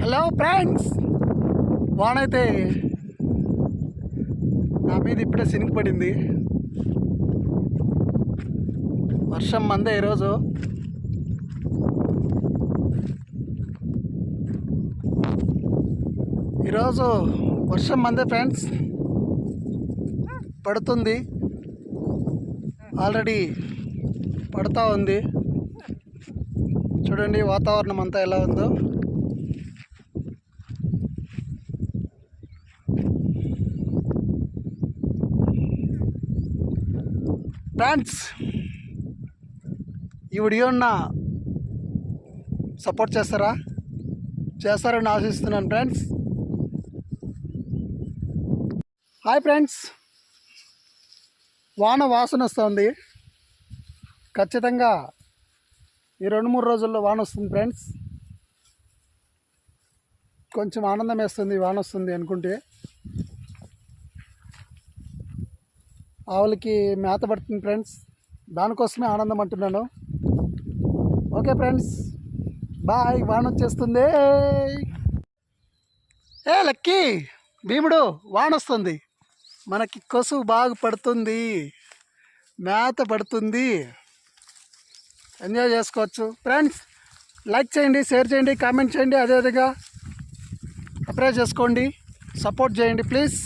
Hello friends, వానైతే నా మీద ఇప్పుడే సినికి పడింది. వర్షం మందే ఈరోజు. వర్షం మందే ఫ్రెండ్స్, పడుతుంది. ఆల్రెడీ పడుతూ ఉంది. చూడండి వాతావరణం అంతా ఎలా ఉందో. ఫ్రెండ్స్, ఈ వీడియోన సపోర్ట్ చేస్తారని ఆశిస్తున్నాను ఫ్రెండ్స్. హాయ్ ఫ్రెండ్స్, వాన వాసన వస్తుంది. ఖచ్చితంగా ఈ 2-3 రోజుల్లో వాన వస్తుంది ఫ్రెండ్స్. కొంచెం ఆనందం వేస్తుంది వాన వస్తుంది అనుకుంటే. ఆవులకి మేత పడుతుంది ఫ్రెండ్స్, దానికోసమే ఆనందం అంటున్నాను. Okay friends, bye. వాన వచ్చేస్తుంది. లక్కీ భీముడు, వాన వస్తుంది. మనకి కొసువు బాగా పడుతుంది, మేత పడుతుంది. ఎంజాయ్ చేసుకోవచ్చు ఫ్రెండ్స్. లైక్ చేయండి, షేర్ చేయండి, కామెంట్ చేయండి. అదేవిధంగా సబ్స్క్రైబ్ చేసుకోండి, సపోర్ట్ చేయండి ప్లీజ్.